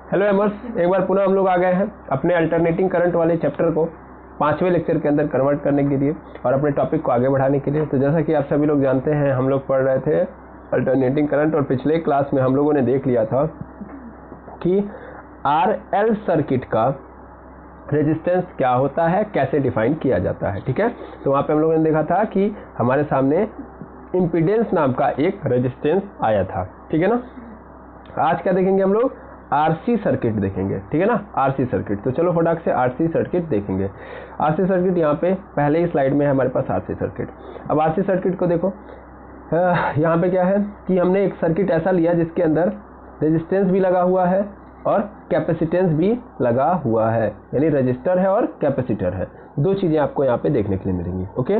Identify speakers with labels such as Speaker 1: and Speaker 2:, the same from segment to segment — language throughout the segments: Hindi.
Speaker 1: हेलो एमर्स, एक बार पुनः हम लोग आ गए हैं अपने अल्टरनेटिंग करंट वाले चैप्टर को 5वें लेक्चर के अंदर कन्वर्ट करने के लिए और अपने टॉपिक को आगे बढ़ाने के लिए। तो जैसा कि आप सभी लोग जानते हैं, हम लोग पढ़ रहे थे अल्टरनेटिंग करंट और पिछले क्लास में हम लोगों ने देख लिया था कि आरएल सर्किट का रेजिस्टेंस क्या होता है, कैसे डिफाइन किया जाता है। ठीक है, तो वहाँ पे हम लोगों ने देखा था कि हमारे सामने इम्पीडेंस नाम का एक रेजिस्टेंस आया था। ठीक है ना। आज क्या देखेंगे हम लोग? आरसी सर्किट देखेंगे। ठीक है ना, आरसी सर्किट। तो चलो फटाक से आरसी सर्किट देखेंगे। आरसी सर्किट यहाँ पे पहले ही स्लाइड में है हमारे पास आरसी सर्किट। अब आरसी सर्किट को देखो, यहाँ पे क्या है कि हमने एक सर्किट ऐसा लिया जिसके अंदर रेजिस्टेंस भी लगा हुआ है और कैपेसिटेंस भी लगा हुआ है, यानी रजिस्टर है और कैपेसिटर है। दो चीज़ें आपको यहाँ पे देखने के लिए मिलेंगी। ओके,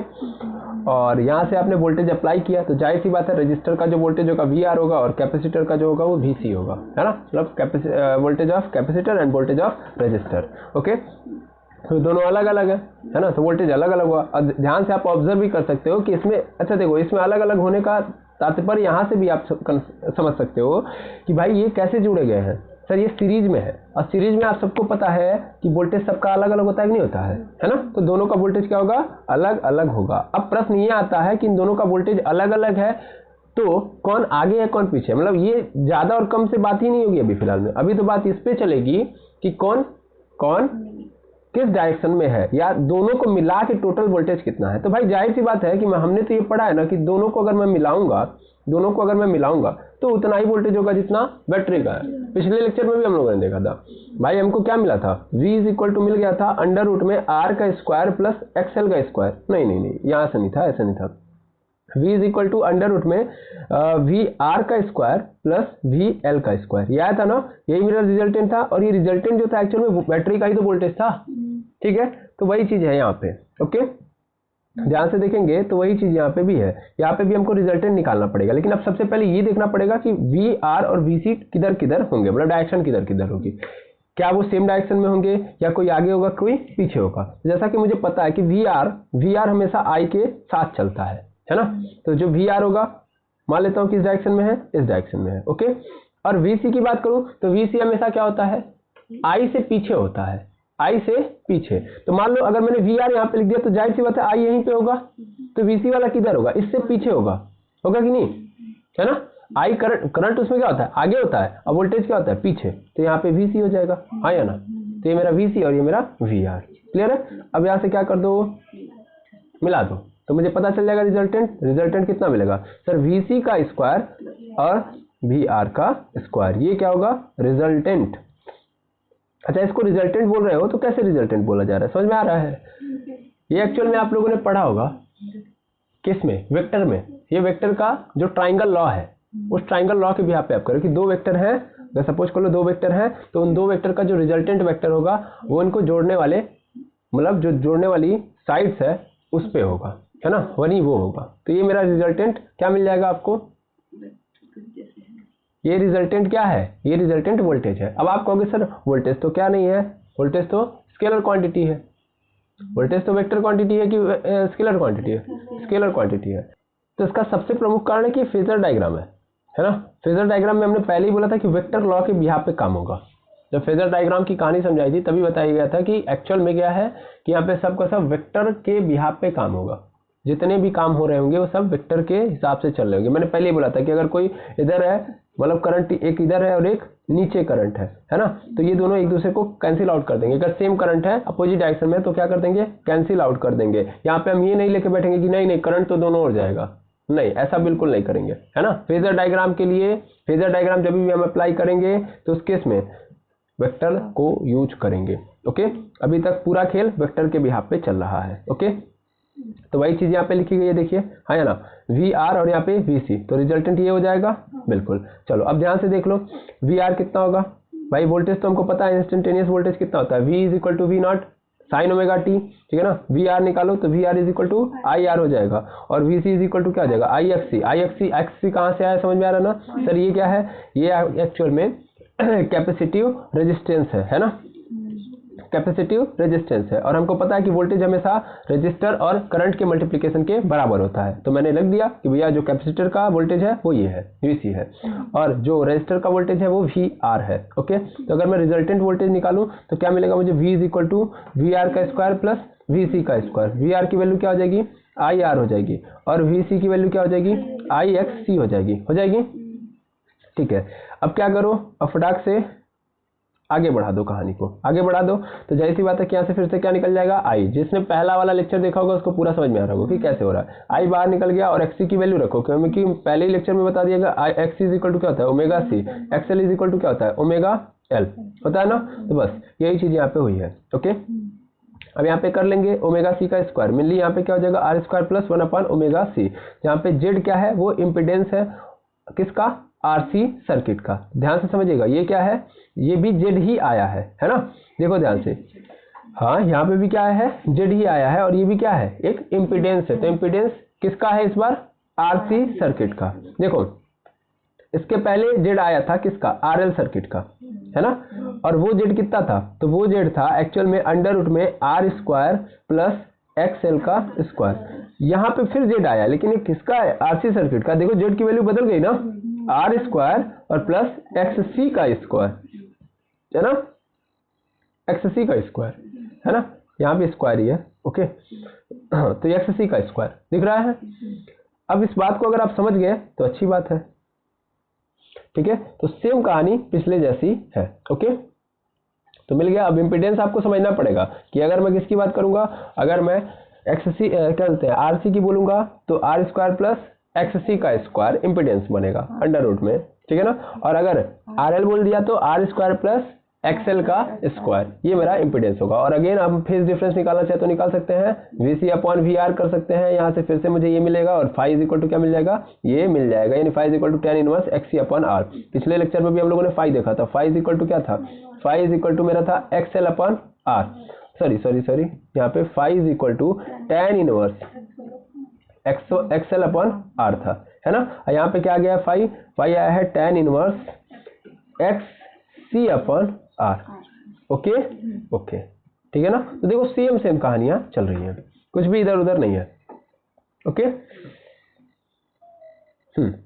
Speaker 1: और यहाँ से आपने वोल्टेज अप्लाई किया तो जाहिर सी बात है रजिस्टर का जो वोल्टेज होगा VR होगा और कैपेसिटर का जो होगा वो VC होगा, है ना। मतलब voltage of capacitor end voltage of register. Okay, तो दोनों अलग अलग है ना, तो वोल्टेज अलग अलग हुआ। और ध्यान से आप ऑब्जर्व भी कर सकते हो कि इसमें, अच्छा देखो, इसमें अलग अलग होने का तात्पर्य यहाँ से भी आप समझ सकते हो कि भाई ये कैसे जुड़े गए हैं। सर ये सीरीज में है और सीरीज में आप सबको पता है कि वोल्टेज सबका अलग अलग होता है कि नहीं होता है ना। तो दोनों का वोल्टेज क्या होगा? अलग अलग होगा। अब प्रश्न ये आता है कि इन दोनों का वोल्टेज अलग अलग है तो कौन आगे है कौन पीछे। मतलब ये ज़्यादा और कम से बात ही नहीं होगी अभी फिलहाल में। अभी तो बात इस पे चलेगी कि कौन कौन किस डायरेक्शन में है, या दोनों को मिला के टोटल वोल्टेज कितना है। तो भाई जाहिर सी बात है कि हमने तो ये पढ़ा है ना कि दोनों को अगर मैं मिलाऊंगा तो उतना ही वोल्टेज होगा जितना बैटरी का है। पिछले लेक्चर में भी हम लोगों ने देखा था भाई, हमको क्या मिला था? V = मिल गया था अंडर रूट में R का स्क्वायर प्लस XL का स्क्वायर। नहीं, यहाँ से नहीं था, ऐसे नहीं था। V = अंडर रूट में VR का स्क्वायर प्लस VL का स्क्वायर, यह था ना। यही मेरा रिजल्टेंट था और ये रिजल्टेंट जो था एक्चुअल में बैटरी का ही तो वोल्टेज था। ठीक है, तो वही चीज़ है यहाँ पे। ओके, ध्यान से देखेंगे तो वही चीज़ यहाँ पे भी है। यहाँ पे भी हमको रिजल्टेंट निकालना पड़ेगा, लेकिन अब सबसे पहले ये देखना पड़ेगा कि VR और VC किधर किधर होंगे, मतलब डायरेक्शन किधर किधर होगी। क्या वो सेम डायरेक्शन में होंगे या कोई आगे होगा कोई पीछे होगा। जैसा कि मुझे पता है कि VR हमेशा I के साथ चलता है ना। तो जो VR होगा मान लेता हूँ किस डायरेक्शन में है, इस डायरेक्शन में है। ओके, और VC की बात करूँ तो VC हमेशा क्या होता है? I से पीछे होता है, I से पीछे। तो मान लो अगर मैंने VR यहाँ पे लिख दिया तो जाहिर सी बात है I यहीं पे होगा, तो VC वाला किधर होगा? इससे पीछे होगा कि नहीं, है ना। I करंट उसमें क्या होता है? आगे होता है, और वोल्टेज क्या होता है? पीछे। तो यहाँ पे VC हो जाएगा, हाँ या ना। तो ये मेरा VC और ये मेरा VR। क्लियर है। अब यहाँ से क्या कर दो, मिला दो, तो मुझे पता चल जाएगा रिजल्टेंट कितना मिलेगा सर? VC का स्क्वायर और VR का स्क्वायर, ये क्या होगा? रिजल्टेंट। अच्छा, इसको रिजल्टेंट बोल रहे हो तो कैसे रिजल्टेंट बोला जा रहा है, समझ में आ रहा है? ये एक्चुअल में आप लोगों ने पढ़ा होगा किस में? वेक्टर में। ये वेक्टर का जो ट्राइंगल लॉ है, उस ट्राइंगल लॉ के भी आप करो कि दो वेक्टर हैं, अगर सपोज कर लो दो वेक्टर हैं, तो उन दो वेक्टर का जो रिजल्टेंट वेक्टर होगा वो इनको जोड़ने वाले, मतलब जो जोड़ने वाली साइड्स है उस पे होगा, है ना, वही वो होगा। तो ये मेरा रिजल्टेंट क्या मिल जाएगा आपको? ये रिजल्टेंट क्या है? ये रिजल्टेंट वोल्टेज है। अब आप कहोगे सर वोल्टेज तो क्या नहीं है, वोल्टेज तो स्केलर क्वांटिटी है। वोल्टेज तो वेक्टर क्वांटिटी है कि स्केलर क्वांटिटी है? स्केलर क्वांटिटी है। तो इसका सबसे प्रमुख कारण है कि फेजर डायग्राम है ना। फेजर डायग्राम में हमने पहले ही बोला था कि वेक्टर लॉ के बिहाफ पे काम होगा। जब फेजर डायग्राम की कहानी समझाई थी तभी बताया गया था कि एक्चुअल में क्या है कि यहाँ पे सब का सब वेक्टर के बिहाफ पे काम होगा। जितने भी काम हो रहे होंगे वो सब वेक्टर के हिसाब से चल रहे होंगे। मैंने पहले ही बोला था कि अगर कोई इधर है, मतलब करंट एक इधर है और एक नीचे करंट है ना, तो ये दोनों एक दूसरे को कैंसिल आउट कर देंगे। अगर सेम करंट है अपोजिट डायरेक्शन में तो क्या कर देंगे? कैंसिल आउट कर देंगे। यहाँ पे हम ये नहीं लेके बैठेंगे कि नहीं करंट तो दोनों ओर जाएगा, नहीं, ऐसा बिल्कुल नहीं करेंगे, है ना। फेजर डायग्राम के लिए, फेजर डायग्राम जब भी हम अप्लाई करेंगे तो उस केस में वेक्टर को यूज करेंगे। ओके, अभी तक पूरा खेल वेक्टर के बिहाफ पे चल रहा है। ओके, तो वही चीज यहाँ पे लिखी गई है, देखिए, हाँ या ना, VR और यहाँ पे VC, तो रिजल्टेंट ये हो जाएगा। बिल्कुल, चलो अब ध्यान से देख लो VR कितना होगा भाई। वोल्टेज तो हमको पता है, इंस्टेंटेनियस वोल्टेज कितना होता है? V = V0 sin omega t। ठीक है ना। VR निकालो तो VR = IR हो जाएगा और VC = क्या हो जाएगा? IXC कहाँ से आया, समझ में आ रहा ना सर? ये क्या है? ये एक्चुअल में कैपेसिटिव रेजिस्टेंस है ना। कैपेसिटिव रेजिस्टेंस है और हमको पता है कि वोल्टेज हमेशा रेजिस्टर और करंट के मल्टीप्लिकेशन के बराबर होता है। तो मैंने लिख दिया कि भैया जो कैपेसिटर का वोल्टेज है वो ये है VC है और जो रेजिस्टर का वोल्टेज है वो VR है। ओके, तो अगर मैं रिजल्टेंट वोल्टेज निकालूं तो क्या मिलेगा मुझे, V is equal to VR का स्क्वायर प्लस VC का स्क्वायर। VR की वैल्यू क्या हो जाएगी, IR हो जाएगी और VC की वैल्यू क्या हो जाएगी, IXC हो जाएगी। ठीक है, अब क्या करो, अब फटाक से आगे बढ़ा दो, कहानी को आगे बढ़ा दो। तो जाहिर सी बात है कि यहाँ से फिर से क्या निकल जाएगा, आई। जिसने पहला वाला लेक्चर देखा होगा उसको पूरा समझ में आ रहा होगा कि कैसे हो रहा है। आई बाहर निकल गया और XC की वैल्यू रखो, क्योंकि पहले ही लेक्चर में बता दिया गया XC इज इक्वल टू क्या होता है, omega C, XL is equal to क्या होता है, ओमेगा L होता है ना। तो बस यही चीज यहाँ पे हुई है। ओके, अब यहाँ पे कर लेंगे ओमेगा C का स्क्वायर, मिली यहाँ पे क्या हो जाएगा R square plus 1 omega C। यहाँ पे Z क्या है, वो इम्पिडेंस है किसका, RC सर्किट का। ध्यान से समझिएगा, ये क्या है, ये भी Z ही आया है ना, देखो ध्यान से। हाँ, यहाँ पे भी क्या है, Z ही आया है और ये भी क्या है, एक इम्पिडेंस है। तो इम्पिडेंस किसका है इस बार, RC सर्किट का। देखो इसके पहले Z आया था किसका, RL सर्किट का, है ना। और वो Z कितना था, तो वो Z था एक्चुअल में अंडर रूट में R स्क्वायर प्लस XL का स्क्वायर। यहाँ पे फिर Z आया, लेकिन ये किसका है, RC सर्किट का। देखो Z की वैल्यू बदल गई ना, R स्क्वायर और प्लस XC का स्क्वायर, है ना, XC का स्क्वायर, है ना, यहाँ पे स्क्वायर ही है। ओके, तो ये XC का स्क्वायर दिख रहा है। अब इस बात को अगर आप समझ गए तो अच्छी बात है। ठीक है, तो सेम कहानी पिछले जैसी है। ओके, तो मिल गया। अब इम्पीडेंस आपको समझना पड़ेगा कि अगर मैं किसकी बात करूंगा, अगर मैं XC क्या बोलते हैं RC की बोलूंगा तो R स्क्वायर प्लस XC का स्क्वायर इम्पीडेंस बनेगा अंडर रूट में, ठीक है ना। और अगर RL बोल दिया तो R स्क्वायर प्लस XL का स्क्वायर, ये मेरा इम्पीडेंस होगा। और अगेन हम फेज डिफरेंस निकालना चाहे तो निकाल सकते हैं, VC अपॉन VR कर सकते हैं। यहाँ से फिर से मुझे ये मिलेगा और फाई इज इक्वल टू क्या मिल जाएगा, ये मिल जाएगा, यानी phi is equal to tan inverse XC upon R। पिछले लेक्चर में भी हम लोगों ने फाई देखा था, फाई इज इक्वल टू क्या था, फाई इज इक्वल टू मेरा था XL अपॉन R, सॉरी यहाँ पे phi is equal to tan inverse XL upon R था, है ना। यहाँ पे क्या आ गया, फाई आया है tan inverse XC upon R। Okay, ठीक है ना। तो देखो सेम कहानियां चल रही हैं, कुछ भी इधर उधर नहीं है। ओके,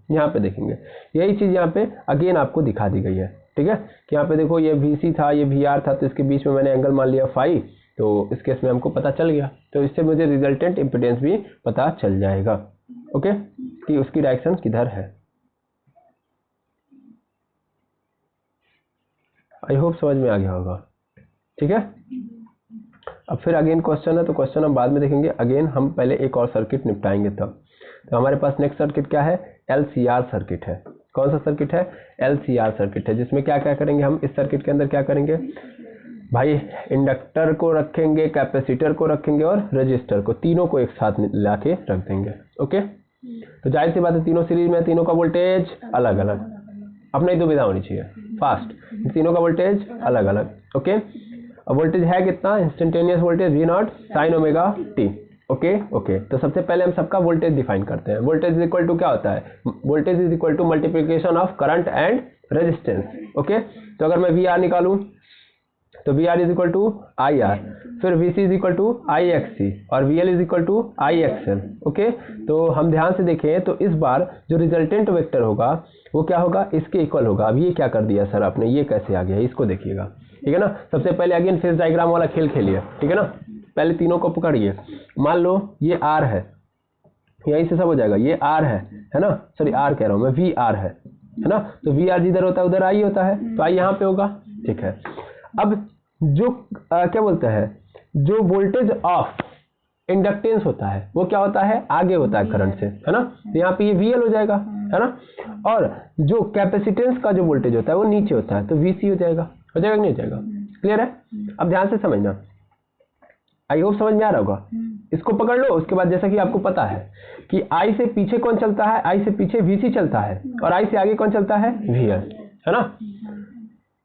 Speaker 1: यहाँ पे देखेंगे यही चीज यहाँ पे अगेन आपको दिखा दी गई है। ठीक है, कि यहाँ पे देखो ये VC था, ये VR था, तो इसके बीच में मैंने एंगल मान लिया फाई, तो इस केस में हमको पता चल गया। तो इससे मुझे रिजल्टेंट इम्पीडेंस भी पता चल जाएगा। ओके, कि उसकी डायरेक्शन किधर है। आई होप समझ में आ गया होगा। ठीक है, अब फिर अगेन क्वेश्चन है, तो क्वेश्चन हम बाद में देखेंगे। अगेन हम पहले एक और सर्किट निपटाएंगे तब। तो हमारे पास नेक्स्ट सर्किट क्या है, LCR सर्किट है। कौन सा सर्किट है, LCR सर्किट है, जिसमें क्या क्या करेंगे हम इस सर्किट के अंदर, क्या करेंगे भाई, इंडक्टर को रखेंगे, कैपेसिटर को रखेंगे और रजिस्टर को, तीनों को एक साथ ला के रख देंगे। ओके, तो जाहिर सी बात है तीनों सीरीज में, तीनों का वोल्टेज अलग अलग, अपनी दुविधा होनी चाहिए फास्ट, तीनों का वोल्टेज अलग अलग। ओके, अब वोल्टेज है कितना, instantaneous voltage V0 sine omega t। Okay, तो सबसे पहले हम सबका वोल्टेज डिफाइन करते हैं। वोल्टेज इज इक्वल टू क्या होता है, voltage is equal to multiplication of current and resistance. Okay, तो अगर मैं VR निकालूं तो VR is equal to IR, फिर VC is equal to IXC और VL is equal to IXL। ओके, तो हम ध्यान से देखें तो इस बार जो रिजल्टेंट वेक्टर होगा वो क्या होगा, इसके इक्वल होगा। अब ये क्या कर दिया सर आपने, ये कैसे आ गया, इसको देखिएगा। ठीक है ना, सबसे पहले अगेन फेज डायग्राम वाला खेल खेलिए। ठीक है ना, पहले तीनों को पकड़िए। मान लो ये R है, यहीं से सब हो जाएगा, ये R है ना, सॉरी R कह रहा हूँ मैं, VR है ना। तो VR जिधर होता है उधर I होता है, तो I यहाँ पे होगा। ठीक है, अब जो क्या बोलते हैं, जो वोल्टेज ऑफ इंडक्टेंस होता है वो क्या होता है, आगे होता है करंट से, है ना। तो यहाँ पे ये VL हो जाएगा, है ना। और जो कैपेसिटेंस का जो वोल्टेज होता है वो नीचे होता है, तो VC हो जाएगा कि नहीं हो जाएगा। क्लियर है, अब ध्यान से समझना, आई होप समझ में आ रहा होगा। इसको पकड़ लो, उसके बाद जैसा कि आपको पता है कि I से पीछे कौन चलता है, I से पीछे VC चलता है और I से आगे कौन चलता है, VL, है ना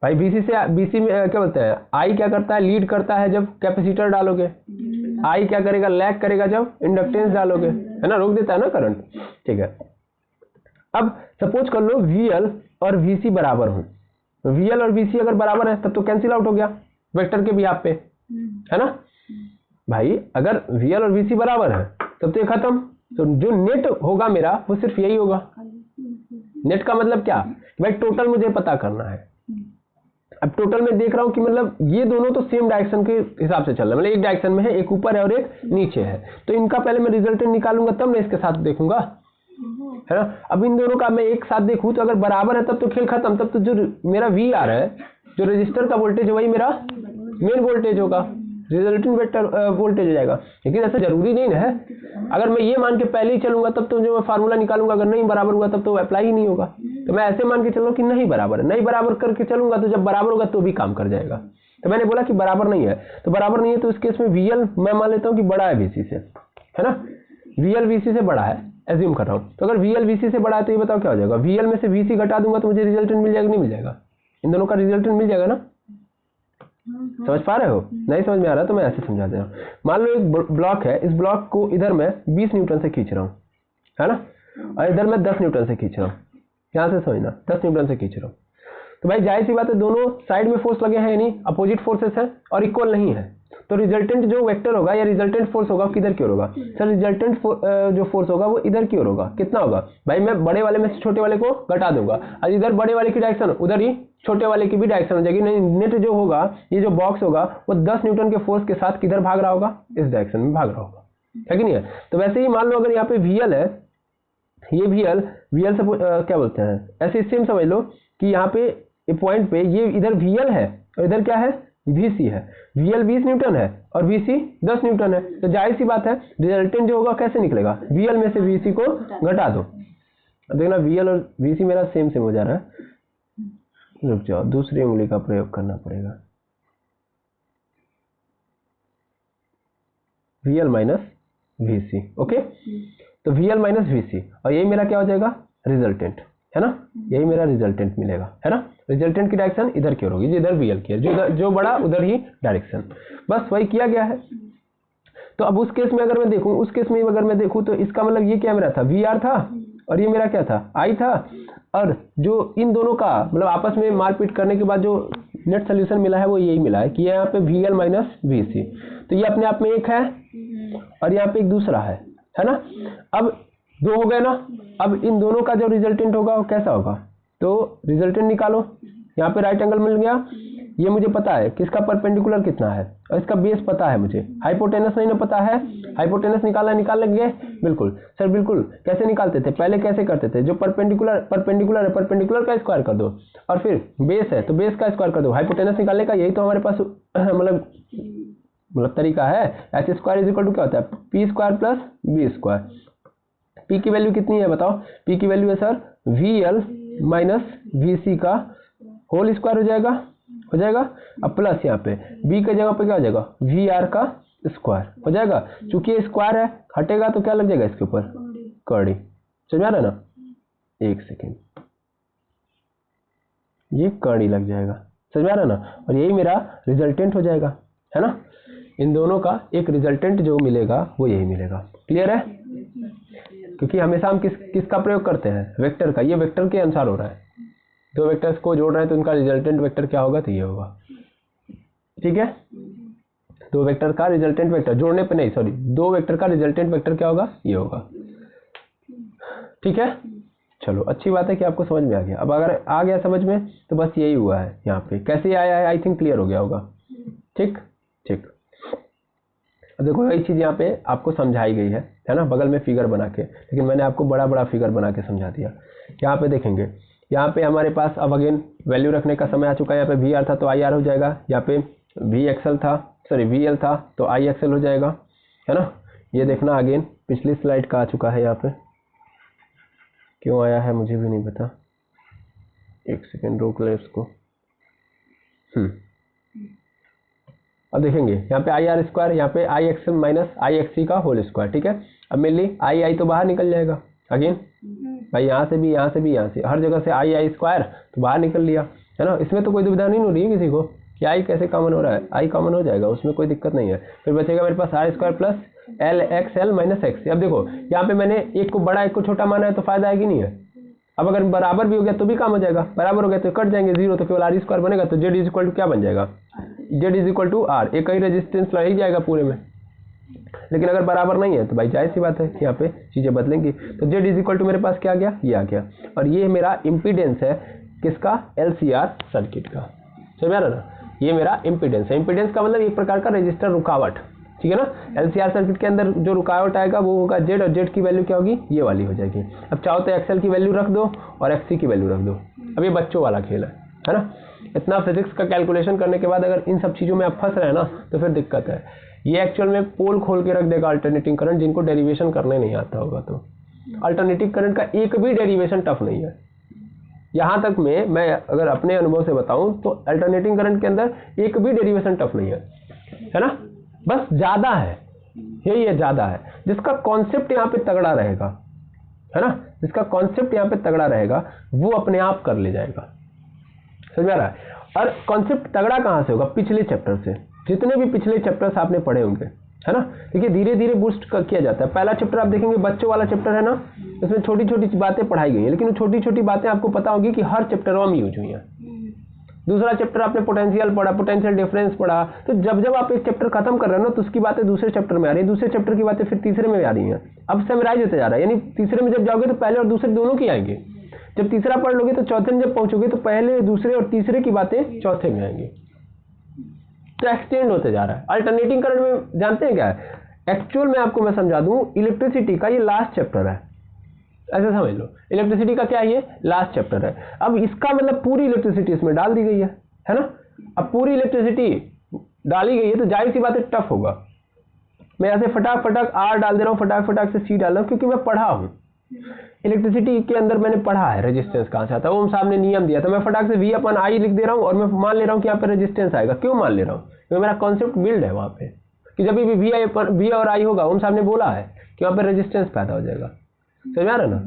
Speaker 1: भाई। BC में क्या बोलते हैं, I क्या करता है, लीड करता है जब कैपेसिटर डालोगे, I क्या करेगा, लैग करेगा जब इंडक्टेंस डालोगे, है ना, रोक देता है ना करंट। ठीक है, अब सपोज कर लो VL और VC बराबर हो, VL और VC अगर बराबर है तब तो कैंसिल आउट हो गया, वेक्टर के बिहाफ पे, है ना भाई। अगर VL और VC बराबर है तब तो ये खत्म। तो जो नेट होगा मेरा वो सिर्फ यही होगा। नेट का मतलब क्या भाई, टोटल मुझे पता करना है। अब टोटल में देख रहा हूँ कि मतलब ये दोनों तो सेम डायरेक्शन के हिसाब से चल रहा है, मतलब एक डायरेक्शन में है, एक ऊपर है और एक नीचे है। तो इनका पहले मैं रिजल्टेंट निकालूंगा तब मैं इसके साथ देखूंगा, है ना। अब इन दोनों का मैं एक साथ देखूं तो अगर बराबर है तब तो खेल खत्म। तब तो जो मेरा VR है, जो रजिस्टर का वोल्टेज है, वही मेरा मेन वोल्टेज होगा, रिजल्टेंट वेक्टर वोल्टेज हो जाएगा। लेकिन ऐसा जरूरी नहीं है। अगर मैं ये मान के पहले ही चलूंगा तब तो जो मैं फार्मूला निकालूंगा अगर नहीं बराबर हुआ तब तो अप्लाई ही नहीं होगा। तो मैं ऐसे मान के चल रहा हूँ कि नहीं बराबर है, नहीं बराबर करके चलूंगा तो जब बराबर होगा तो भी काम कर जाएगा। तो मैंने बोला कि बराबर नहीं है, तो बराबर नहीं है तो इस केस में VL मैं मान लेता हूँ कि बड़ा है VC से, है ना। VL VC से बड़ा है, एज्यूम कर रहा हूँ। तो अगर VL VC से बड़ा है तो ये बताओ क्या हो जाएगा, VL में से VC घटा दूंगा तो मुझे रिजल्टेंट मिल जाएगा, नहीं मिल जाएगा, इन दोनों का रिजल्टेंट मिल जाएगा ना। समझ पा रहे हो? नहीं समझ में आ रहा तो मैं ऐसे समझा दे रहा हूँ। मान लो एक ब्लॉक है, इस ब्लॉक को इधर मैं 20 न्यूटन से खींच रहा हूँ, है ना, और इधर मैं 10 न्यूटन से खींच रहा हूँ। यहाँ से समझना, 10 न्यूटन से खींच रहा हूँ। तो भाई जाहिर सी बात है दोनों साइड में फोर्स लगे हैं, यानी अपोजिट फोर्सेस है और इक्वल नहीं है। तो रिजल्टेंट जो वेक्टर होगा या रिजल्टेंट फोर्स होगा किधर की ओर होगा सर, रिजल्टेंट जो फोर्स होगा वो इधर की ओर होगा। कितना होगा भाई, मैं बड़े वाले में से छोटे वाले को घटा दूंगा और इधर बड़े वाले की डायरेक्शन उधर ही छोटे वाले की भी डायरेक्शन हो जाएगी। नहीं, नेट जो होगा, ये जो बॉक्स होगा वो 10 न्यूटन के फोर्स के साथ किधर भाग रहा होगा, इस डायरेक्शन में भाग रहा होगा, है कि नहीं है। तो वैसे ही मान लो अगर यहाँ पे VL है, ये VL से क्या बोलते हैं, ऐसे सेम समझ लो कि यहाँ पे पॉइंट पे ये इधर VL है और इधर क्या है VC है। VL 20 न्यूटन है और VC 10 न्यूटन है। तो जाहिर सी बात है रिजल्टेंट जो होगा कैसे निकलेगा, VL में से VC को घटा दो। देखना VL और VC मेरा सेम हो जा रहा है। रुक जाओ, दूसरी उंगली का प्रयोग करना पड़ेगा, VL माइनस VC। ओके, तो VL माइनस VC और यही मेरा क्या हो जाएगा, रिजल्टेंट, है ना। यही मेरा रिजल्टेंट मिलेगा, है ना। रिजल्टेंट की डायरेक्शन इधर की होगी, जिधर VL की है, जो बड़ा उधर ही डायरेक्शन, बस वही किया गया है। तो अब उस केस में अगर मैं देखूं, उस केस में अगर मैं देखूं तो इसका मतलब ये क्या मेरा था, VR था और ये मेरा क्या था, I था। और जो इन दोनों का मतलब आपस में मारपीट करने के बाद जो नेट सोल्यूशन मिला है वो यही मिला है कि यहाँ पे VL माइनस VC। तो ये अपने आप में एक है और यहाँ पे एक दूसरा है ना। अब दो हो गए ना। अब इन दोनों का जो रिजल्टेंट होगा वो कैसा होगा, तो रिजल्टेंट निकालो। यहाँ पे राइट एंगल मिल गया, ये मुझे पता है कि इसका परपेंडिकुलर कितना है और इसका बेस पता है मुझे, हाइपोटेनस नहीं ना पता है, हाइपोटेनस निकाल लेंगे। बिल्कुल सर, बिल्कुल। कैसे निकालते थे पहले, कैसे करते थे, जो परपेंडिकुलर है परपेंडिकुलर का स्क्वायर कर दो और फिर बेस है तो बेस का स्क्वायर कर दो, हाइपोटेनस निकालने का। यही तो हमारे पास मतलब तरीका है। H square is equal to क्या होता है, P square plus B square. P की वैल्यू कितनी है बताओ, पी की वैल्यू है सर VL माइनस VC का होल स्क्वायर हो जाएगा। अब प्लस यहाँ पे बी के जगह पे क्या हो जाएगा, VR का स्क्वायर हो जाएगा। चूंकि ये स्क्वायर है, हटेगा तो क्या लग जाएगा इसके ऊपर, कड़ी। समझ आ रहा है ना, एक सेकेंड, ये कड़ी लग जाएगा, समझ आ रहा है ना। और यही मेरा रिजल्टेंट हो जाएगा, है ना। इन दोनों का एक रिजल्टेंट जो मिलेगा वो यही मिलेगा। क्लियर है? क्योंकि हमेशा हम किसका प्रयोग करते हैं, वेक्टर का। ये वेक्टर के अनुसार हो रहा है, दो वेक्टर्स को जोड़ रहे हैं तो उनका रिजल्टेंट वेक्टर क्या होगा, तो ये होगा। ठीक है, दो वेक्टर का रिजल्टेंट वेक्टर जोड़ने पे नहीं, सॉरी, दो वेक्टर का रिजल्टेंट वेक्टर क्या होगा, ये होगा। ठीक है, चलो अच्छी बात है कि आपको समझ में आ गया। अब अगर आ गया समझ में तो बस यही हुआ है। यहाँ पे कैसे आया है, आई थिंक क्लियर हो गया होगा। ठीक। अब देखो यही चीज़ यहाँ पे आपको समझाई गई है ना, बगल में फिगर बना के, लेकिन मैंने आपको बड़ा बड़ा फिगर बना के समझा दिया। यहाँ पे देखेंगे, यहाँ पे हमारे पास अब अगेन वैल्यू रखने का समय आ चुका है। यहाँ पे VR था तो IR हो जाएगा, यहाँ पे VL था तो IXL हो जाएगा, है ना। ये देखना अगेन पिछली स्लाइड का आ चुका है, यहाँ पे क्यों आया है मुझे भी नहीं पता, एक सेकेंड रोक ले इसको। अब देखेंगे यहाँ पे IR स्क्वायर, यहाँ पे IXL माइनस IXC का होल स्क्वायर। ठीक है, अब मेनली आई तो बाहर निकल जाएगा अगेन भाई, यहाँ से भी हर जगह से आई स्क्वायर तो बाहर निकल लिया, है ना। इसमें तो कोई दुविधा नहीं हो रही है किसी को कि आई कैसे कॉमन हो रहा है, आई कॉमन हो जाएगा, उसमें कोई दिक्कत नहीं है। फिर बचेगा मेरे पास R square plus LXL minus XC। अब देखो यहाँ पे मैंने एक को बड़ा एक को छोटा माना है तो फायदा है कि नहीं है। अब अगर बराबर भी हो गया तो भी काम हो जाएगा, बराबर हो गया तो कट जाएंगे जीरो, तो केवल R स्क्वायर बनेगा, तो Z इज इक्वल टू क्या बन जाएगा, Z is equal to R, एक ही रेजिस्टेंस लग ही जाएगा पूरे में। लेकिन अगर बराबर नहीं है तो भाई जाहिर सी बात है यहाँ पे चीजें बदलेंगी। तो जेड इज इक्वल टू मेरे पास क्या आ गया, ये आ गया, और ये मेरा इम्पीडेंस है किसका, LCR सर्किट का। समझ आ रहा ना, ये मेरा इम्पीडेंस है। इम्पीडेंस का मतलब एक प्रकार का रजिस्टर रुकावट, ठीक है ना। LCR सर्किट के अंदर जो रुकावट आएगा वो होगा जेड, और जेड की वैल्यू क्या होगी, ये वाली हो जाएगी। अब चाहो तो XL की वैल्यू रख दो और XC की वैल्यू रख दो। अब ये बच्चों वाला खेल है ना। इतना फिजिक्स का कैलकुलेशन करने के बाद अगर इन सब चीज़ों में आप फंस रहे हैं ना तो फिर दिक्कत है। ये एक्चुअल में पोल खोल के रख देगा अल्टरनेटिंग करंट, जिनको डेरिवेशन करने नहीं आता होगा। तो अल्टरनेटिंग करंट का एक भी डेरिवेशन टफ नहीं है। यहाँ तक मैं अगर अपने अनुभव से बताऊं तो अल्टरनेटिंग करंट के अंदर एक भी डेरिवेशन टफ नहीं है ना। बस ज़्यादा है, यही है, ज़्यादा है। जिसका कॉन्सेप्ट यहाँ पे तगड़ा रहेगा, है ना, जिसका कॉन्सेप्ट यहाँ पे तगड़ा रहेगा वो अपने आप कर ले जाएगा। समझ आ रहा है। और कॉन्सेप्ट तगड़ा कहाँ से होगा, पिछले चैप्टर से। जितने भी पिछले चैप्टर्स आपने पढ़े होंगे, है ना, देखिए धीरे धीरे बूस्ट किया जाता है। पहला चैप्टर आप देखेंगे बच्चों वाला चैप्टर है ना, इसमें छोटी छोटी बातें पढ़ाई गई हैं, लेकिन वो छोटी छोटी बातें आपको पता होगी कि हर चैप्टर में यूज हुई हैं। दूसरा चैप्टर आपने पोटेंशियल पढ़ा, पोटेंशियल डिफरेंस पढ़ा। तो जब जब आप एक चैप्टर खत्म कर रहे हो ना तो उसकी बातें दूसरे चैप्टर में आ रही है, दूसरे चैप्टर की बातें फिर तीसरे में आ रही हैं। अब समराइज होते जा रहा है, यानी तीसरे में जब जाओगे तो पहले और दूसरे दोनों की आएंगे। जब तीसरा पढ़ लोगे तो चौथे में जब पहुंचोगे तो पहले, दूसरे और तीसरे की बातें चौथे में आएंगी। तो एक्सटेंड होते जा रहा है। अल्टरनेटिंग करंट में जानते हैं क्या है, एक्चुअल में आपको मैं समझा दूं, इलेक्ट्रिसिटी का ये लास्ट चैप्टर है, ऐसे समझ लो। इलेक्ट्रिसिटी का क्या है, ये लास्ट चैप्टर है। अब इसका मतलब पूरी इलेक्ट्रिसिटी इसमें डाल दी गई है ना। अब पूरी इलेक्ट्रिसिटी डाली गई है तो जाहिर सी बात है टफ होगा। मैं ऐसे फटाक फटाक आर डाल दे रहा हूँ, फटाक फटाक से सी डाल रहा हूँ, क्योंकि मैं पढ़ा हूँ इलेक्ट्रिसिटी के अंदर, मैंने पढ़ा है रेजिस्टेंस कहाँ से आता है। ओम साहब ने नियम दिया था, मैं फटाक से V/I लिख दे रहा हूँ और मैं मान ले रहा हूँ कि यहाँ पे रेजिस्टेंस आएगा। क्यों मान ले रहा हूँ, क्योंकि मेरा कॉन्सेप्ट बिल्ड है वहाँ पे कि जब भी V और I होगा, ओम साहब ने बोला है कि वहाँ पे रेजिस्टेंस पैदा हो जाएगा। समझ आ रहा ना।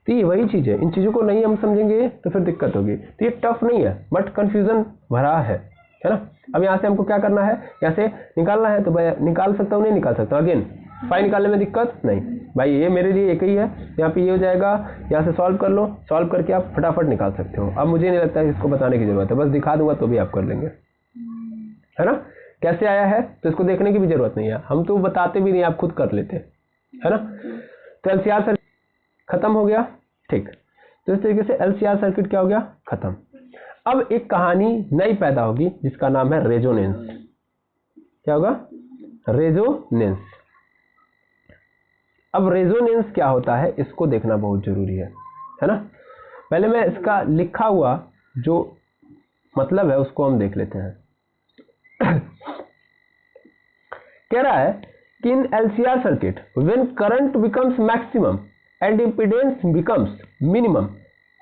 Speaker 1: तो ये वही चीज़ है, इन चीज़ों को नहीं हम समझेंगे तो फिर दिक्कत होगी। तो ये टफ नहीं है बट कन्फ्यूजन भरा है ना। अब यहाँ से हमको क्या करना है, यहाँ से निकालना है, तो भाई निकाल सकता हूँ, नहीं निकाल सकता, अगेन फाई निकालने में दिक्कत नहीं भाई, ये मेरे लिए एक ही है। यहाँ पे ये हो जाएगा, यहाँ से सॉल्व कर लो, सॉल्व करके आप फटाफट निकाल सकते हो। अब मुझे नहीं लगता है इसको बताने की जरूरत है, बस दिखा दूंगा तो भी आप कर लेंगे, है ना। कैसे आया है तो इसको देखने की भी जरूरत नहीं है, हम तो बताते भी नहीं, आप खुद कर लेते, है ना। तो LCR सर्किट खत्म हो गया, ठीक। तो इस तरीके से LCR सर्किट क्या हो गया, खत्म। अब एक कहानी नई पैदा होगी जिसका नाम है रेजोनेंस। क्या होगा, रेजोनेंस। अब रेजोनेंस क्या होता है इसको देखना बहुत जरूरी है ना। पहले मैं इसका लिखा हुआ जो मतलब है उसको हम देख लेते हैं। कह रहा है कि in LCR circuit when current becomes maximum and impedance becomes minimum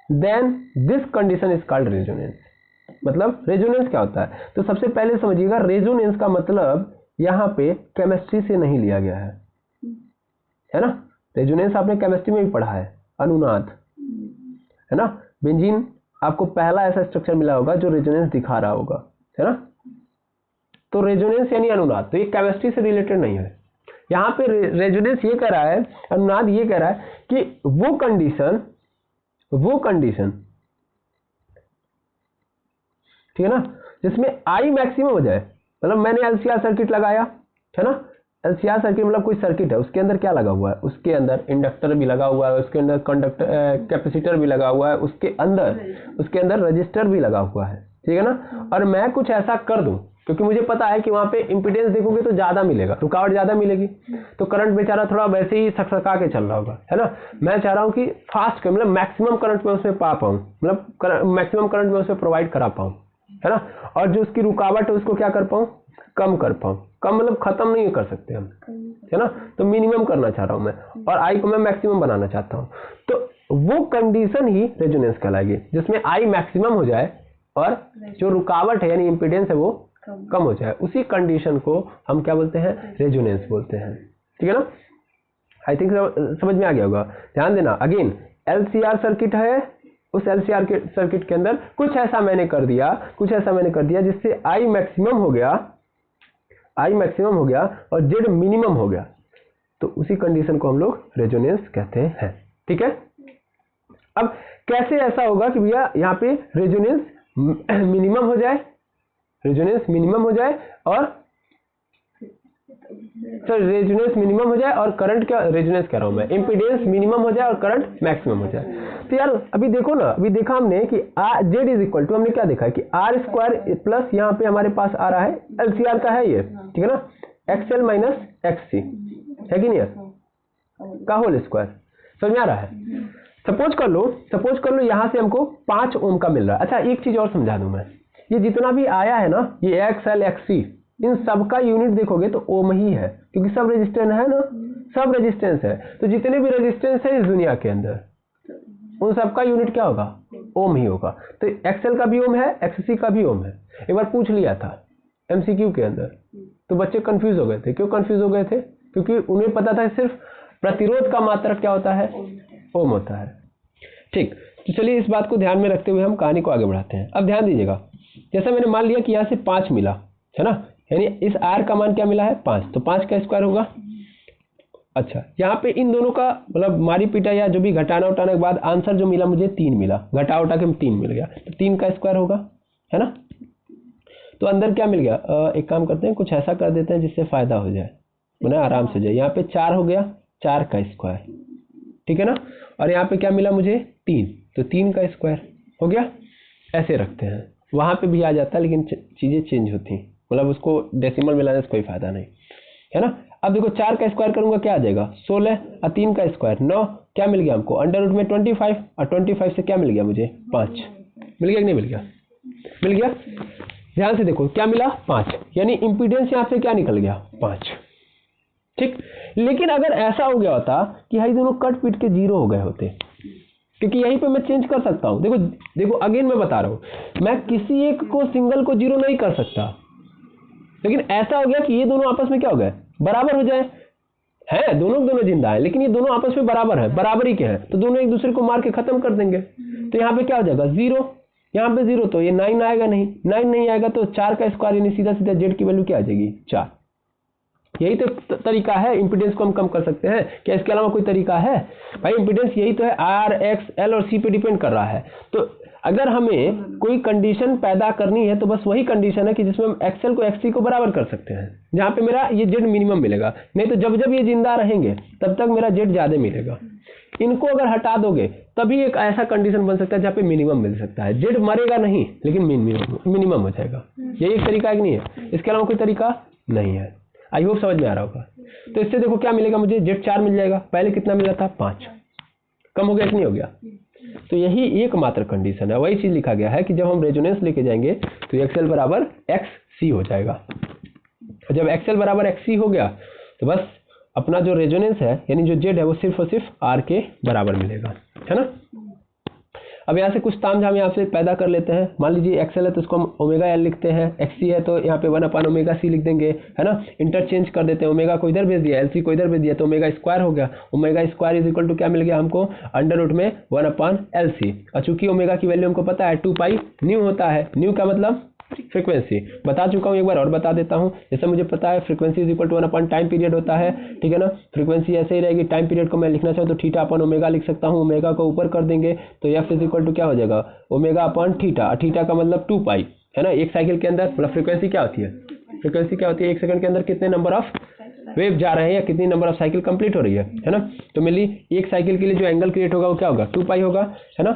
Speaker 1: then this condition is called resonance. मतलब रेजोनेंस क्या होता है, तो सबसे पहले समझिएगा रेजोनेंस का मतलब यहाँ पे केमिस्ट्री से नहीं लिया गया है ना। रेजोनेंस आपने केमिस्ट्री में भी पढ़ा है, अनुनाद, है ना। बेंजीन आपको पहला ऐसा स्ट्रक्चर मिला होगा जो रेजोनेंस दिखा रहा होगा, है ना। तो रेजोनेंस यानी अनुनाद, तो ये केमिस्ट्री से रिलेटेड नहीं है। यहाँ पे रेजोनेंस ये कह रहा है, अनुनाद ये कह रहा है कि वो कंडीशन ठीक है ना, जिसमें I मैक्सिमम हो जाए। मतलब मैंने LCR सर्किट लगाया, है ना। LCR सर्किट मतलब कोई सर्किट है, उसके अंदर क्या लगा हुआ है, उसके अंदर इंडक्टर भी लगा हुआ है, उसके अंदर कैपेसिटर भी लगा हुआ है, उसके अंदर रजिस्टर भी लगा हुआ है, ठीक है ना। और मैं कुछ ऐसा कर दूं, क्योंकि मुझे पता है कि वहाँ पे इंपीडेंस देखोगे तो ज़्यादा मिलेगा, रुकावट ज़्यादा मिलेगी, तो करंट बेचारा थोड़ा वैसे ही सकसका के चल रहा होगा, है ना। मैं चाह रहा हूँ कि फास्ट मतलब मैक्सिमम करंट में उसमें पा पाऊँ, मतलब मैक्सिमम करंट में उसमें प्रोवाइड करा पाऊँ, है ना। और जो उसकी रुकावट है उसको क्या कर पाऊँ, कम कर पाऊँ। कम मतलब खत्म नहीं कर सकते हम, है ना। तो मिनिमम करना चाह रहा हूँ मैं, और I को मैं मैक्सिमम बनाना चाहता हूँ। तो वो कंडीशन ही रेजोनेंस कहलाएगी, जिसमें I मैक्सिमम हो जाए और जो रुकावट है यानी इंपीडेंस है वो कम हो जाए। उसी कंडीशन को हम क्या बोलते हैं, रेजोनेंस बोलते हैं, ठीक है ना। आई थिंक समझ में आ गया होगा। ध्यान देना, अगेन LCR सर्किट है, उस LCR सर्किट के अंदर कुछ ऐसा मैंने कर दिया जिससे I मैक्सिमम हो गया और Z मिनिमम हो गया, तो उसी कंडीशन को हम लोग रेजोनेंस कहते हैं, ठीक है। अब कैसे ऐसा होगा कि भैया यहाँ पे रेजोनेंस मिनिमम हो जाए रेजोनेंस मिनिमम हो जाए और सर रेजोनेंस मिनिमम हो जाए और करंट क्या, रेजोनेंस कह रहा हूं मैं, इंपीडेंस मिनिमम हो जाए और करंट मैक्सिमम हो जाए। तो यार अभी देखो ना, अभी देखा हमने कि जेड इज इक्वल टू, हमने क्या देखा है कि आर स्क्वायर प्लस यहाँ पे हमारे पास आ रहा है एलसीआर का है ये, ठीक है ना, एक्सएल माइनस एक्ससी है कि नहीं है का होल स्क्वायर, समझ में आ रहा है। सपोज कर लो यहाँ से हमको 5 ओम का मिल रहा है। अच्छा एक चीज और समझा दूं मैं, ये जितना भी आया है ना, ये एक्सएल एक्ससी, इन सबका यूनिट देखोगे तो ओम ही है, क्योंकि सब रेजिस्टेंस है ना, सब रेजिस्टेंस है। तो जितने भी रेजिस्टेंस है इस दुनिया के अंदर उन सबका यूनिट क्या होगा, ओम ही होगा। तो एक्सएल का भी ओम है, एक्ससी का भी ओम है। एक बार पूछ लिया था एमसीक्यू के अंदर, तो बच्चे कंफ्यूज हो गए थे। क्यों कंफ्यूज हो गए थे, क्योंकि उन्हें पता था सिर्फ प्रतिरोध का मात्रक क्या होता है, ओम होता है। ठीक, तो चलिए इस बात को ध्यान में रखते हुए हम कहानी को आगे बढ़ाते हैं। अब ध्यान दीजिएगा, जैसा मैंने मान लिया कि यहाँ से 5 मिला है ना, यानी इस आर का मान क्या मिला है 5, तो 5 का स्क्वायर होगा। अच्छा यहाँ पे इन दोनों का मतलब मारी पीटा या जो भी घटाना उठाने के बाद आंसर जो मिला मुझे 3 मिला, घटा उठा के 3 मिल गया, तो 3 का स्क्वायर होगा, है ना। तो अंदर क्या मिल गया, एक काम करते हैं, कुछ ऐसा कर देते हैं जिससे फायदा हो जाए, ना आराम से जाए। यहाँ पे 4 हो गया, 4 का स्क्वायर, ठीक है ना, और यहाँ पे क्या मिला मुझे 3, तो 3 का स्क्वायर हो गया। ऐसे रखते हैं, वहां पे भी आ जाता है लेकिन चीजें चेंज होती, मतलब उसको डेसिमल मिलाने से कोई फायदा नहीं, है ना। अब देखो 4 का स्क्वायर करूंगा क्या आ जाएगा 16, और 3 का स्क्वायर 9, क्या मिल गया हमको अंडर रूट में 25, और 25 से क्या मिल गया मुझे 5, मिल गया कि नहीं मिल गया, मिल गया। ध्यान से देखो क्या मिला 5, यानी इंपीडेंस यहाँ से क्या निकल गया 5, ठीक। लेकिन अगर ऐसा हो गया होता कि भाई दोनों कट पीट के 0 हो गए होते, क्योंकि यहीं पे मैं चेंज कर सकता हूं। देखो अगेन मैं बता रहा हूं, मैं किसी एक को सिंगल को 0 नहीं कर सकता, लेकिन ऐसा हो गया कि ये दोनों आपस में क्या हो गए, बराबर हो जाए, है दोनों जिंदा है लेकिन ये दोनों आपस में बराबर है, बराबरी के हैं, तो दोनों एक दूसरे को मार के खत्म कर देंगे। तो यहाँ पे क्या हो जाएगा 0, यहाँ पे 0, तो ये 9 आएगा नहीं, 9 नहीं आएगा तो 4 का स्क्वायर, यानी सीधा सीधा जेड की वैल्यू क्या आ जाएगी 4। यही तो तरीका है, इंपीडेंस को हम कम कर सकते हैं, क्या इसके अलावा कोई तरीका है भाई। इंपीडेंस यही तो है, आर एक्स एल और सी पे डिपेंड कर रहा है। तो अगर हमें कोई कंडीशन पैदा करनी है तो बस वही कंडीशन है कि जिसमें हम एक्सएल को एक्ससी को बराबर कर सकते हैं, जहां पे मेरा ये जेड मिनिमम मिलेगा। नहीं तो जब जब ये जिंदा रहेंगे तब तक मेरा जेड ज्यादा मिलेगा। इनको अगर हटा दोगे तभी एक ऐसा कंडीशन बन सकता है जहाँ पे मिनिमम मिल सकता है, जेड मरेगा नहीं लेकिन मिनिमम हो जाएगा। यही एक तरीका है कि नहीं है, इसके अलावा कोई तरीका नहीं है। आई होप समझ में आ रहा होगा। तो इससे देखो क्या मिलेगा मुझे, जेड 4 मिल जाएगा, पहले कितना मिला था 5, कम हो गया कि नहीं हो गया। तो यही एकमात्र कंडीशन है, वही चीज लिखा गया है कि जब हम रेजोनेंस लेके जाएंगे तो एक्सएल बराबर एक्स हो जाएगा। जब एक्सएल बराबर एक्स हो गया तो बस अपना जो रेजोनेंस है यानी जो जेड है वो सिर्फ और सिर्फ आर के बराबर मिलेगा, है ना। अब यहाँ से कुछ तामझाम यहाँ से पैदा कर लेते हैं। मान लीजिए एक्सएल है तो उसको हम ओमेगा एल लिखते हैं, एक्ससी है तो यहाँ पे 1 ओमेगा सी लिख देंगे, है ना। इंटरचेंज कर देते हैं, ओमेगा को इधर भेज दिया, एलसी को इधर भेज दिया, तो ओमेगा स्क्वायर हो गया। Omega square is equal to क्या मिल गया हमको, अंडर रूट में 1/LC। और चूंकि ओमेगा की वैल्यू हमको पता है 2 पाई न्यू होता है, न्यू का मतलब फ्रीक्वेंसी, बता चुका हूं, एक बार और बता देता हूं। जैसे मुझे पता है frequency is equal to 1 time period होता है, ठीक है ना। फ्रीक्वेंसी ऐसे ही रहेगी, टाइम पीरियड को मैं लिखना चाहूँ तो थीटा अपन ओमेगा लिख सकता हूँ, ओमेगा को ऊपर कर देंगे तो एफ इज इक्वल टू क्या हो जाएगा ओमेगा अपन थीटा, थीटा का मतलब 2 पाई, है ना। एक साइकिल के अंदर मतलब फ्रीक्वेंसी क्या होती है, फ्रीक्वेंसी क्या होती है, एक सेकंड के अंदर कितने नंबर ऑफ वेव जा रहे हैं या कितनी नंबर ऑफ साइकिल कंप्लीट हो रही है ना। तो मेरी एक साइकिल के लिए जो एंगल क्रिएट होगा वो क्या होगा 2 पाई होगा, है ना।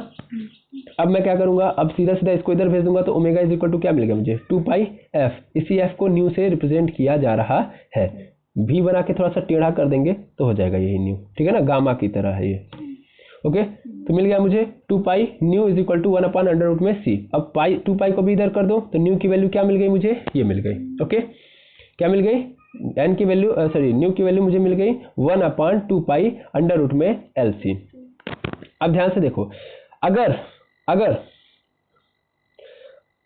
Speaker 1: अब मैं क्या करूंगा, अब सीधा सीधा इसको इधर भेज दूंगा तो ओमेगा इज इक्वल टू क्या मिलेगा मुझे 2 पाई एफ। इसी एफ को न्यू से रिप्रेजेंट किया जा रहा है, भी बना के थोड़ा सा टेढ़ा कर देंगे तो हो जाएगा यही न्यू, ठीक है ना, गामा की तरह है ये। ओके, तो मिल गया मुझे 2 pi nu is equal to 1/√में c। अब पाई 2 पाई को भी इधर कर दो तो न्यू की वैल्यू क्या मिल गई मुझे, ये मिल गई। ओके, क्या मिल गई, n की वैल्यू सॉरी न्यू की वैल्यू मुझे मिल गई 1/2π√LC। अब ध्यान से देखो, अगर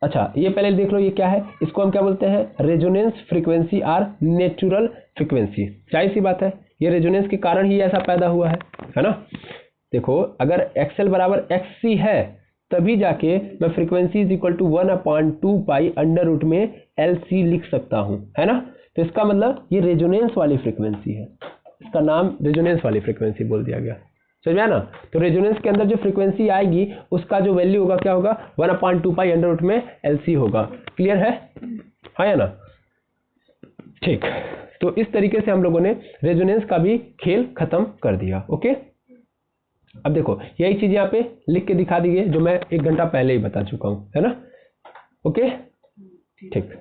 Speaker 1: अच्छा ये पहले देख लो, ये क्या है, इसको हम क्या बोलते हैं resonance frequency or natural frequency. जाहिर सी बात है ये रेजोनेंस के कारण ही ऐसा पैदा हुआ है ना। देखो अगर एक्सएल बराबर एक्ससी है तभी जाके मैं frequency is equal to 1/2π√LC लिख सकता हूं, है ना। तो इसका मतलब ये रेजोनेंस वाली फ्रीक्वेंसी है, इसका नाम रेजोनेंस वाली फ्रीक्वेंसी बोल दिया गया, समझ में आया ना। तो रेजोनेंस के अंदर जो फ्रीक्वेंसी आएगी उसका जो वैल्यू होगा क्या होगा 1/2 अंडर रूट में LC होगा। क्लियर है, हाँ या ना। ठीक, तो इस तरीके से हम लोगों ने रेजोनेंस का भी खेल खत्म कर दिया। ओके, अब देखो यही चीज यहाँ पे लिख के दिखा दी है जो मैं 1 घंटा पहले ही बता चुका हूँ, है ना। ओके, ठीक,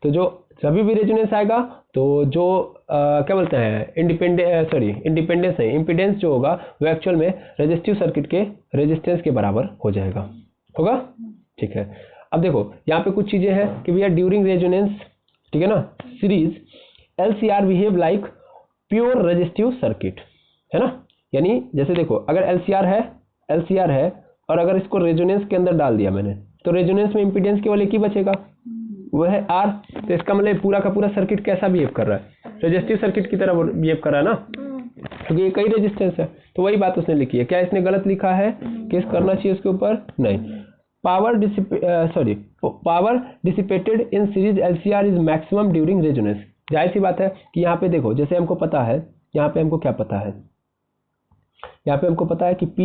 Speaker 1: तो जो जब भी रेजोनेंस आएगा तो जो क्या बोलते हैं इंडिपेंडेंस है, इम्पीडेंस जो होगा वो एक्चुअल में रेजिस्टिव सर्किट के रेजिस्टेंस के बराबर हो जाएगा, होगा। ठीक है, अब देखो यहाँ पे कुछ चीजें हैं कि भैया ड्यूरिंग रेजोनेंस, ठीक है ना, series LCR behave like pure resistive circuit, है ना। यानी जैसे देखो अगर LCR है और अगर इसको रेजोनेंस के अंदर डाल दिया मैंने तो रेजोनेंस में इंपीडेंस केवल एक ही बचेगा, वो है R। तो इसका मतलब पूरा का पूरा सर्किट कैसा बिहेव कर रहा है, रेजिस्टिव सर्किट की तरह बिहेव कर रहा है ना, क्योंकि ये कई रेजिस्टेंस है। तो वही बात उसने लिखी है। क्या इसने गलत लिखा है, केस करना चाहिए उसके ऊपर, नहीं। Power dissipated in series LCR is maximum during resonance. जाहिर सी बात है कि यहाँ पे देखो जैसे हमको पता है, यहाँ पे हमको क्या पता है, यहाँ पे हमको पता है कि P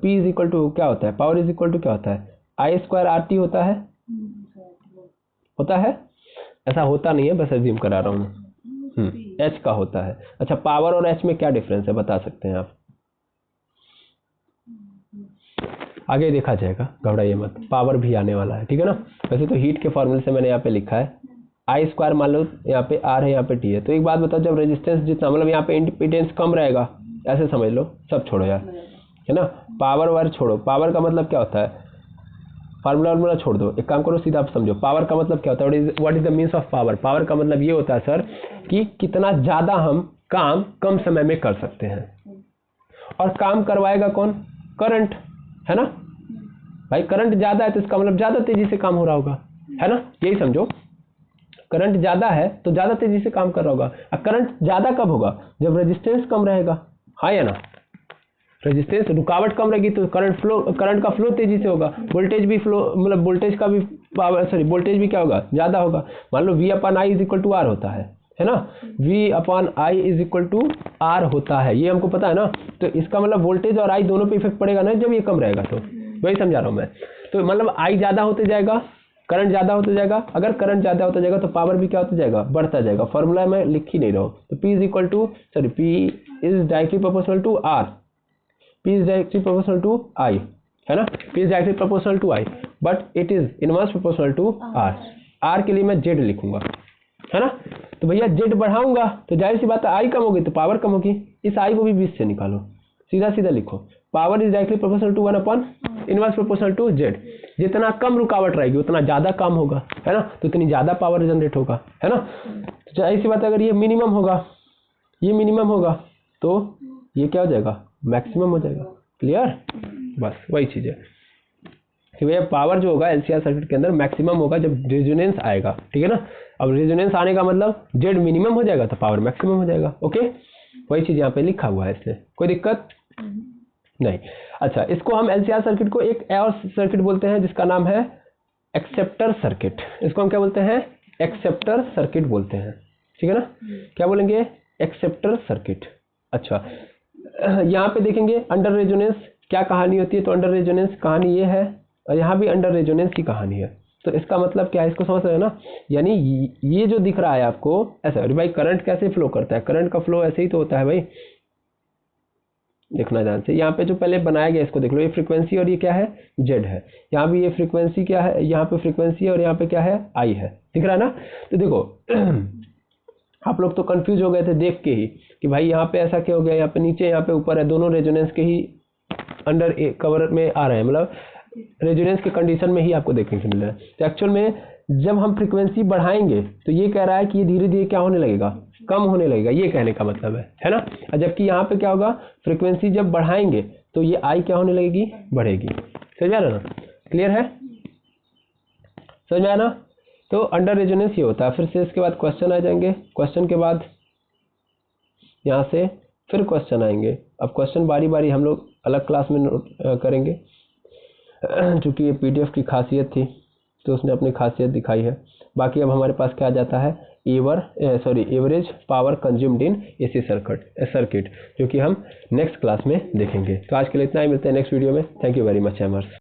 Speaker 1: इज इक्वल टू क्या होता है, पावर इज इक्वल टू क्या होता है, I² RT होता है। ऐसा होता नहीं है, बस अज्यूम करा रहा हूँ। H का होता है। अच्छा, पावर और H में क्या डिफरेंस है बता सकते हैं आप, आगे देखा जाएगा, घबराइए मत, पावर भी आने वाला है, ठीक है ना। वैसे तो हीट के फॉर्मूले से मैंने यहाँ पे लिखा है I² मान लो यहाँ पे R है, यहाँ पे T है। तो एक बात बताओ, जब रेजिस्टेंस जितना मतलब यहाँ पे इंडिपेंडेंस कम रहेगा, ऐसे समझ लो, सब छोड़ो यार, है ना, पावर वार छोड़ो। पावर का मतलब क्या होता है, फार्मूला छोड़ दो, एक काम करो सीधा आप समझो, पावर का मतलब क्या होता है, what is the means of power. Power का मतलब ये होता है सर कि कितना ज़्यादा हम काम कम समय में कर सकते हैं। और काम करवाएगा कौन, करंट, है ना भाई। करंट ज़्यादा है तो इसका मतलब ज़्यादा तेजी से काम हो रहा होगा, है ना, यही समझो। करंट ज़्यादा है तो ज़्यादा तेजी से काम कर रहा होगा। और करंट ज़्यादा कब होगा, जब रेजिस्टेंस कम रहेगा, हाँ या ना। रेजिस्टेंस रुकावट कम रहेगी तो करंट का फ्लो तेजी से होगा, वोल्टेज भी फ्लो मतलब वोल्टेज का भी वोल्टेज भी क्या होगा, ज़्यादा होगा। मान लो V/I is equal to R होता है ना, V/I is equal to R होता है, ये हमको पता है ना। तो इसका मतलब वोल्टेज और I दोनों पे इफेक्ट पड़ेगा ना जब ये कम रहेगा, तो वही समझा रहा हूँ मैं। तो मतलब I ज़्यादा होते जाएगा, करंट ज़्यादा होते जाएगा। अगर करंट ज़्यादा होता जाएगा तो पावर भी क्या होता जाएगा, बढ़ता जाएगा। फॉर्मूला मैं लिख ही नहीं रहा हूँ। तो P is directly proportional to R, P is directly proportional to I, है ना। P is directly proportional to I, but it is inverse proportional to R। R के लिए मैं Z लिखूंगा, है ना। तो भैया Z बढ़ाऊंगा तो जाहिर सी बात है I कम होगी तो पावर कम होगी। इस I को भी 20 से निकालो, सीधा सीधा लिखो, power is directly proportional to 1 inverse proportional to Z। जितना कम रुकावट रहेगी उतना ज़्यादा काम होगा, है ना, तो उतनी ज़्यादा पावर जनरेट होगा, है ना। तो जाहिर सी बात है अगर ये मिनिमम होगा तो ये क्या हो जाएगा, मैक्सिमम हो जाएगा। क्लियर, बस वही चीज़ है कि भैया पावर जो होगा LCR सर्किट के अंदर मैक्सिमम होगा जब रेजोनेंस आएगा, ठीक है ना। अब रेजोनेंस आने का मतलब Z मिनिमम हो जाएगा तो पावर मैक्सिमम हो जाएगा। ओके, वही चीज़ यहाँ पे लिखा हुआ है, इससे कोई दिक्कत नहीं। अच्छा, इसको हम LCR सर्किट को एक और सर्किट बोलते हैं जिसका नाम है एक्सेप्टर सर्किट। इसको हम क्या बोलते हैं, एक्सेप्टर सर्किट बोलते हैं, ठीक है ना। क्या बोलेंगे, एक्सेप्टर सर्किट। अच्छा, यहाँ पे देखेंगे अंडर रेजोनेंस क्या कहानी होती है। तो अंडर रेजोनेंस कहानी ये है और यहाँ भी अंडर रेजोनेंस की कहानी है। तो इसका मतलब क्या है, इसको समझ रहे हैं ना। यानी ये जो दिख रहा है आपको ऐसा, अरे भाई करंट कैसे फ्लो करता है, करंट का फ्लो ऐसे ही तो होता है भाई, देखना ध्यान से। यहाँ पे जो पहले बनाया गया इसको देख लो, ये फ्रीक्वेंसी और ये क्या है, Z है। यहाँ भी ये फ्रीक्वेंसी क्या है, यहाँ पे फ्रीक्वेंसी है और यहाँ पे क्या है, I है, दिख रहा है ना। तो देखो आप लोग तो कंफ्यूज हो गए थे देख के ही कि भाई यहाँ पे ऐसा क्या हो गया, यहाँ पे नीचे यहाँ पे ऊपर है, दोनों रेजोनेंस के ही अंडर कवर में आ रहे हैं, मतलब रेजोनेंस के कंडीशन में ही आपको देखने को मिल रहा है। तो एक्चुअल में जब हम फ्रीक्वेंसी बढ़ाएंगे तो ये कह रहा है कि ये धीरे धीरे क्या होने लगेगा, कम होने लगेगा, ये कहने का मतलब है ना। और जबकि यहाँ पे क्या होगा, फ्रीक्वेंसी जब बढ़ाएंगे तो ये I क्या होने लगेगी, बढ़ेगी। समझ आ रहा ना, क्लियर है, समझ में आया ना। तो अंडर रेजोनेंस ये होता है। फिर से इसके बाद क्वेश्चन आ जाएंगे, क्वेश्चन के बाद यहाँ से फिर क्वेश्चन आएंगे। अब क्वेश्चन बारी बारी हम लोग अलग क्लास में करेंगे, चूँकि ये PDF की खासियत थी तो उसने अपनी खासियत दिखाई है। बाकी अब हमारे पास क्या आ जाता है, average power consumed in AC circuit, जो कि हम नेक्स्ट क्लास में देखेंगे। तो आज के लिए इतना ही, मिलते हैं नेक्स्ट वीडियो में। Thank you very much एमर्स।